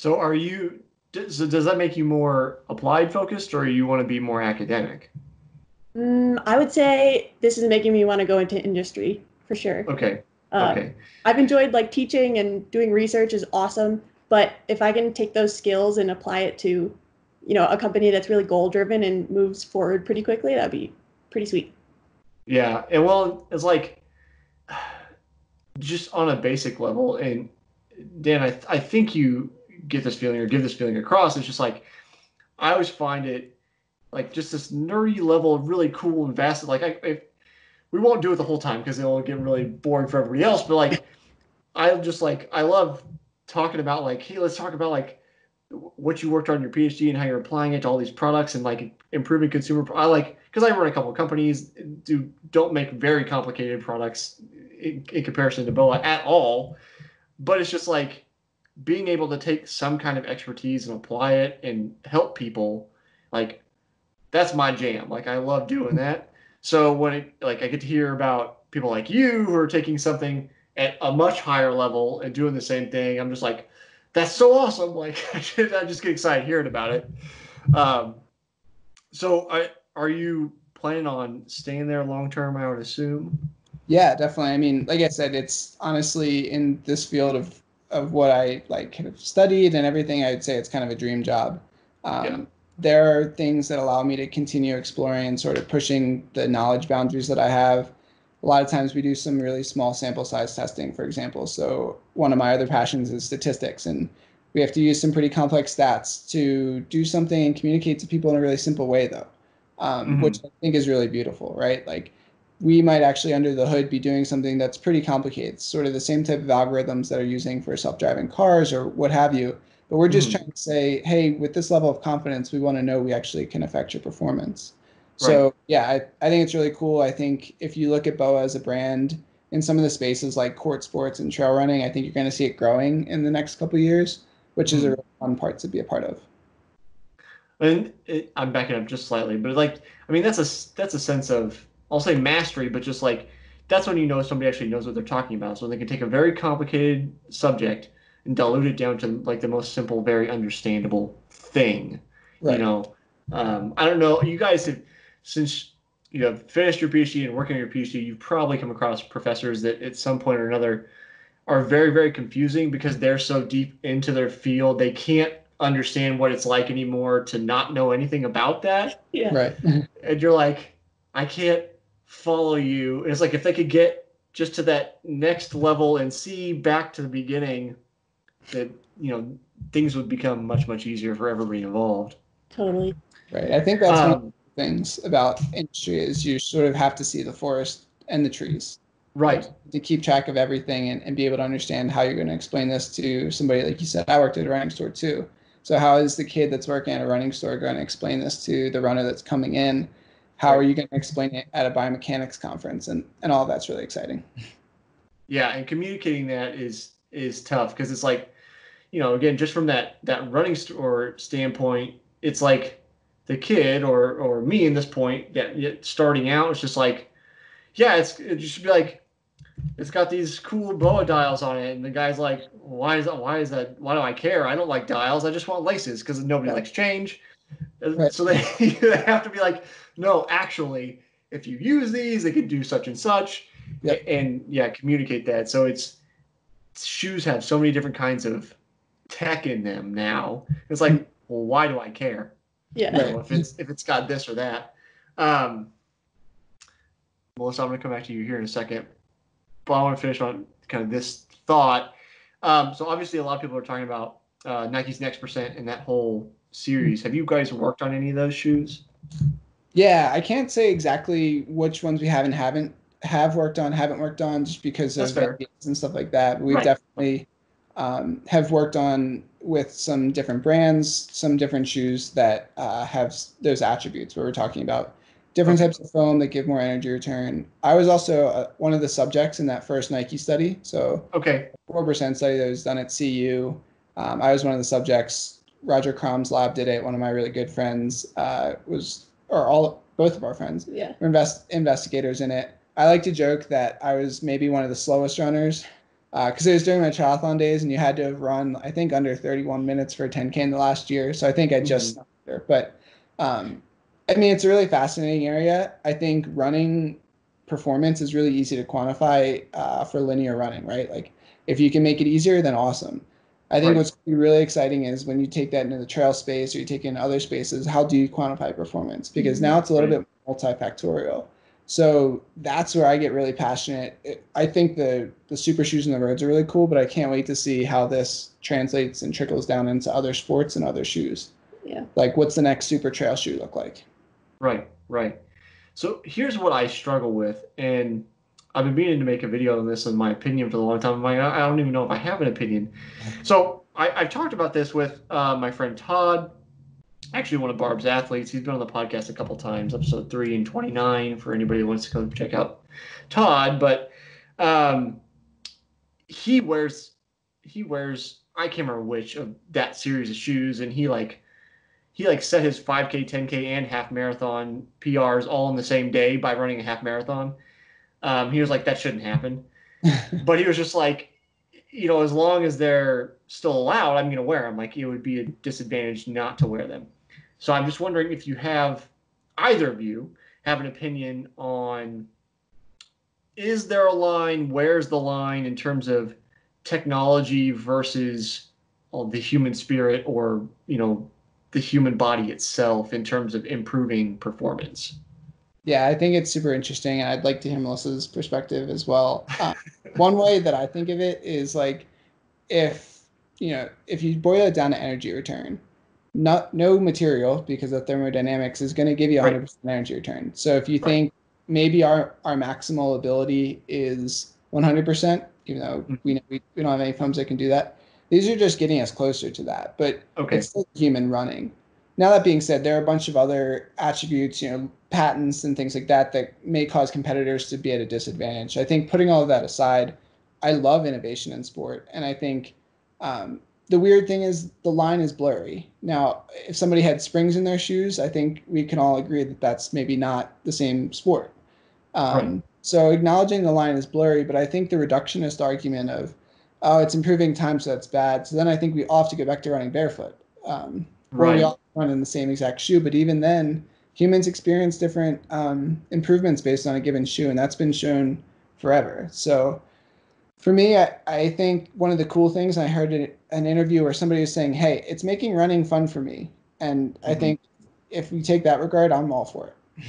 So does that make you more applied focused or you want to be more academic? I would say this is making me want to go into industry for sure. Okay. Um, Okay. I've enjoyed like teaching and doing research is awesome, but if I can take those skills and apply it to, a company that's really goal driven and moves forward pretty quickly, that'd be pretty sweet. Yeah. And well, it's like just on a basic level, and Dan, I think you get this feeling or give this feeling across. It's just like I always find it like just this nerdy level of really cool and vast. Like we won't do it the whole time because it'll get really boring for everybody else. But like I love talking about like, hey, let's talk about like what you worked on in your PhD and how you're applying it to all these products and like improving consumer. I like because I run a couple of companies don't make very complicated products in comparison to BOA at all. But it's just like being able to take some kind of expertise and apply it and help people. Like that's my jam. Like I love doing that. So when I get to hear about people like you who are taking something at a much higher level and doing the same thing, I'm just like, that's so awesome. Like I just get excited hearing about it. Um, are you planning on staying there long term? I would assume. Yeah, definitely. I mean, like I said, it's honestly in this field of what I like kind of studied and everything, I'd say it's kind of a dream job. Yeah. There are things that allow me to continue exploring and sort of pushing the knowledge boundaries that I have. A lot of times we do some really small sample size testing, for example. So one of my other passions is statistics, and we have to use some pretty complex stats to do something and communicate to people in a really simple way, though, which Mm-hmm. I think is really beautiful, right? Like we might actually under the hood be doing something that's pretty complicated, sort of the same type of algorithms that are using for self-driving cars or what have you. But we're just Mm-hmm. trying to say, hey, with this level of confidence, we want to know we actually can affect your performance. Right. So yeah, I think it's really cool. I think if you look at BOA as a brand in some of the spaces like court sports and trail running, I think you're going to see it growing in the next couple of years, which is a Mm-hmm. really fun part to be a part of. And I'm backing up just slightly, but like, I mean, that's a sense of I'll say mastery, but just like that's when you know somebody actually knows what they're talking about. So they can take a very complicated subject and dilute it down to like the most simple, very understandable thing. You Right. know, I don't know. You guys have since you have finished your PhD and working on your PhD, you've probably come across professors that at some point or another are very, very confusing because they're so deep into their field. They can't understand what it's like anymore to not know anything about that. Yeah, Right. And you're like, I can't follow you. And it's like if they could get just to that next level and see back to the beginning, that, things would become much, much easier for everybody involved. totally. Right. I think that's one of Um, the things about industry is you sort of have to see the forest and the trees. Like right. to keep track of everything and be able to understand how you're going to explain this to somebody. Like you said, I worked at a running store too. So how is the kid that's working at a running store going to explain this to the runner that's coming in? How are Right. you going to explain it at a biomechanics conference? And all that's really exciting. Yeah. And communicating that is tough because it's like, again, just from that running store standpoint, it's like the kid or me in this point that starting out, it's just like, yeah, it should be like it's got these cool BOA dials on it, and the guy's like, why is that? Why is that? Why do I care? I don't like dials. I just want laces because nobody Right. likes change. Right. So they have to be like, no, actually, if you use these, they can do such and such, Yep. and yeah, communicate that. So it's shoes have so many different kinds of tech in them now. It's like, well, why do I care? Yeah. Right. If it's got this or that. Um, Melissa, I'm going to come back to you here in a second, but I want to finish on kind of this thought. So obviously, a lot of people are talking about Nike's Next Percent and that whole series. Have you guys worked on any of those shoes? Yeah, I can't say exactly which ones we have worked on, haven't worked on, just because That's of fair. NDAs and stuff like that. But we've Right. definitely have worked on with some different brands, some different shoes that have those attributes where we're talking about different Okay. types of foam that give more energy return. I was also one of the subjects in that first Nike study, so Okay. 4% study that was done at CU. I was one of the subjects. Roger Crom's lab did it. One of my really good friends or both of our friends Yeah. were investigators in it. I like to joke that I was maybe one of the slowest runners because it was during my triathlon days, and you had to have run, I think, under 31 minutes for a 10K in the last year. So I think I just snuck there. But I mean, it's a really fascinating area. I think running performance is really easy to quantify for linear running, right? Like if you can make it easier, then awesome. I think Right. what's really exciting is when you take that into the trail space or you take it in other spaces, how do you quantify performance? Because now it's a little bit multifactorial. So that's where I get really passionate. I think the super shoes and the roads are really cool, but I can't wait to see how this translates and trickles down into other sports and other shoes. Yeah. Like what's the next super trail shoe look like? Right, right. So here's what I struggle with, and I've been meaning to make a video on this in my opinion for a long time. I don't even know if I have an opinion. So I've talked about this with my friend Todd, actually one of Barb's athletes. He's been on the podcast a couple times, episode 3 and 29, for anybody who wants to go check out Todd. But um, he wears I can't remember which of that series of shoes, and he set his 5K, 10K, and half marathon PRs all in the same day by running a half marathon. He was like, that shouldn't happen. But he was just like, as long as they're still allowed, I'm going to wear them. Like, it would be a disadvantage not to wear them. So I'm just wondering if either of you have an opinion on, is there a line? Where's the line in terms of technology versus the human spirit, or, the human body itself in terms of improving performance? Yeah, I think it's super interesting, and I'd like to hear Melissa's perspective as well. One way that I think of it is like if if you boil it down to energy return, no material, because of thermodynamics, is going to give you 100% energy return. So if you think maybe our maximal ability is 100%, even though we don't have any pumps that can do that, these are just getting us closer to that. But it's still human running. Now that being said, there are a bunch of other attributes, patents and things like that may cause competitors to be at a disadvantage. I think putting all of that aside, I love innovation in sport, and I think the weird thing is the line is blurry. Now, if somebody had springs in their shoes, I think we can all agree that that's maybe not the same sport. So acknowledging the line is blurry, but I think the reductionist argument of, oh, it's improving time, so that's bad. So then I think we all have to go back to running barefoot. Or we all run in the same exact shoe. But even then, humans experience different improvements based on a given shoe, and that's been shown forever. So for me, I think one of the cool things, I heard an interview where somebody was saying, hey, it's making running fun for me. And I think if we take that regard, I'm all for it.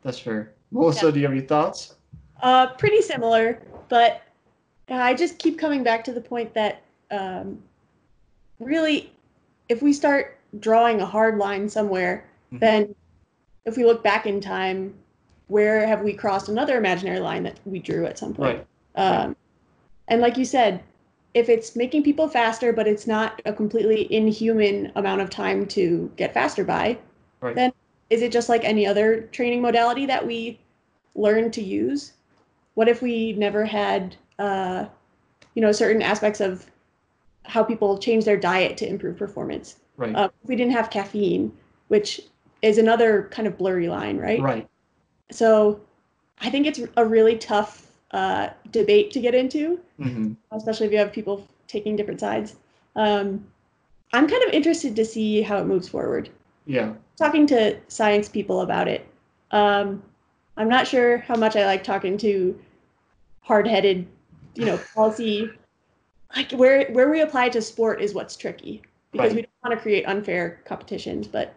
That's fair. Melissa, do you have any thoughts? Pretty similar, but I just keep coming back to the point that really, if we start drawing a hard line somewhere, then if we look back in time, where have we crossed another imaginary line that we drew at some point? And like you said, if it's making people faster, but it's not a completely inhuman amount of time to get faster by, then is it just like any other training modality that we learn to use? What if we never had, certain aspects of how people change their diet to improve performance? If we didn't have caffeine, which is another kind of blurry line, right? So I think it's a really tough debate to get into, especially if you have people taking different sides. I'm kind of interested to see how it moves forward. Talking to science people about it. I'm not sure how much I like talking to hard-headed, policy. Like where we apply to sport is what's tricky, because we don't want to create unfair competitions. But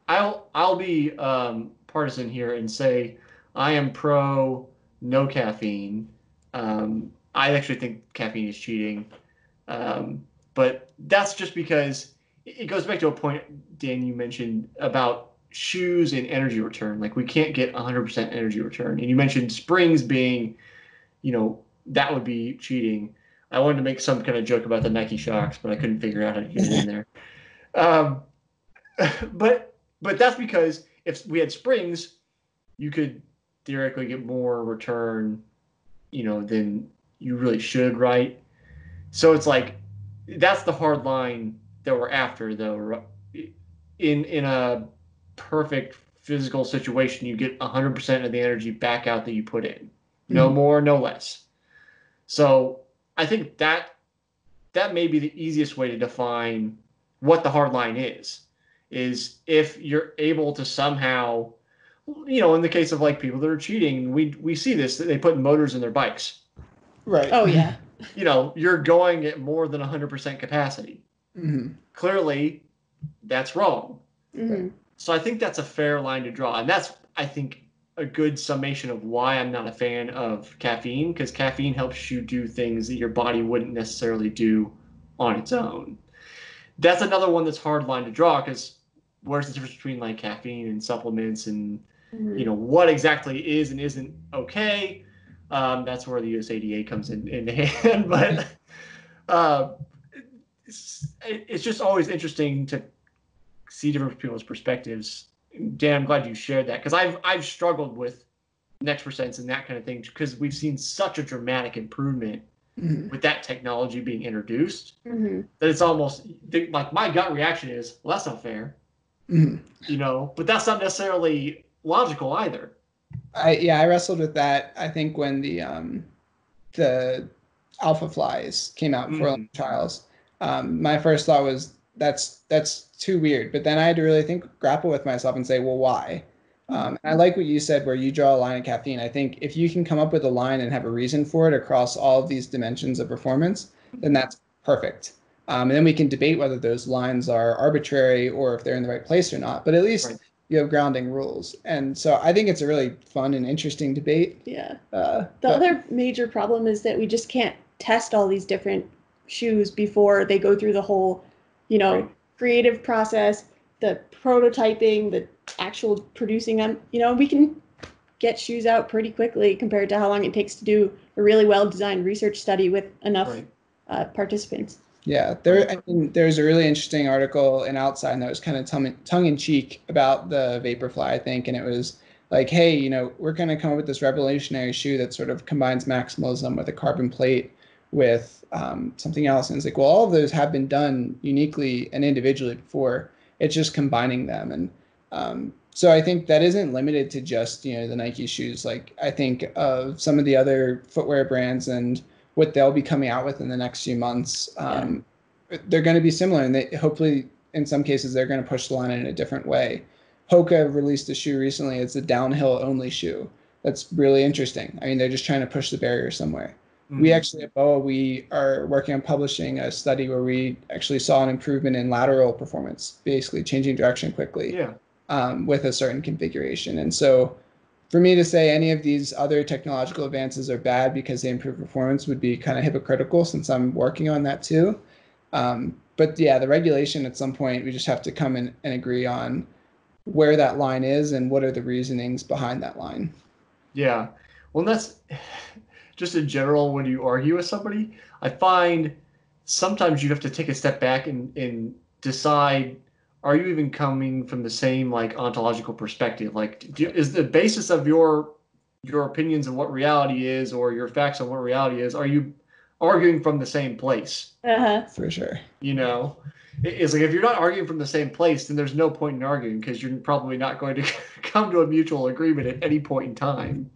I'll be partisan here and say I am pro no caffeine. I actually think caffeine is cheating, but that's just because it goes back to a point, Dan, you mentioned about shoes and energy return. Like, we can't get 100% energy return, and you mentioned springs being, that would be cheating. I wanted to make some kind of joke about the Nike Shocks, but I couldn't figure out how to get it in there. But that's because if we had springs, you could theoretically get more return, than you really should, right? So it's like, that's the hard line that we're after, though. In a perfect physical situation, you get 100% of the energy back out that you put in. No more, no less. So I think that may be the easiest way to define what the hard line is if you're able to somehow, in the case of like people that are cheating, we see this, that they put motors in their bikes. Right. Oh, yeah. You're going at more than 100% capacity. Clearly, that's wrong. So I think that's a fair line to draw. And that's, I think, a good summation of why I'm not a fan of caffeine, because caffeine helps you do things that your body wouldn't necessarily do on its own. That's another one that's hard line to draw, because where's the difference between like caffeine and supplements and what exactly is and isn't okay? That's where the USADA comes in hand. But it's just always interesting to see different people's perspectives. Dan, I'm glad you shared that, because I've struggled with next percents and that kind of thing, because we've seen such a dramatic improvement with that technology being introduced that it's almost like my gut reaction is, well, that's not fair, but that's not necessarily logical either. I wrestled with that. I think when the alpha flies came out for trials, my first thought was that's too weird. But then I had to really grapple with myself and say, well, why? And I like what you said, where you draw a line of caffeine. I think if you can come up with a line and have a reason for it across all of these dimensions of performance, then that's perfect. And then we can debate whether those lines are arbitrary or if they're in the right place or not. But at least you have grounding rules. And so I think it's a really fun and interesting debate. Yeah. The other major problem is that we just can't test all these different shoes before they go through the whole, creative process, the prototyping, the actual producing them. We can get shoes out pretty quickly compared to how long it takes to do a really well-designed research study with enough participants. Yeah, there's a really interesting article in Outside that was kind of tongue-in-cheek about the Vaporfly, I think, and it was like, hey, we're going to come up with this revolutionary shoe that sort of combines maximalism with a carbon plate with something else. And it's like, well, all of those have been done uniquely and individually before. It's just combining them. And so I think that isn't limited to just, the Nike shoes. Like, I think of some of the other footwear brands and what they'll be coming out with in the next few months. They're going to be similar, and they hopefully in some cases they're going to push the line in a different way. Hoka released a shoe recently. It's a downhill only shoe. That's really interesting. I mean, they're just trying to push the barrier somewhere. We actually at BOA, we are working on publishing a study where we actually saw an improvement in lateral performance, basically changing direction quickly with a certain configuration. And so for me to say any of these other technological advances are bad because they improve performance would be kind of hypocritical, since I'm working on that too. But yeah, the regulation at some point, we just have to come in and agree on where that line is and what are the reasonings behind that line. Yeah. Well, that's just in general, when you argue with somebody, I find sometimes you have to take a step back and decide, are you even coming from the same like ontological perspective? Like, is the basis of your opinions of what reality is, or your facts on what reality is, are you arguing from the same place? For sure. It's like, if you're not arguing from the same place, then there's no point in arguing, because you're probably not going to come to a mutual agreement at any point in time.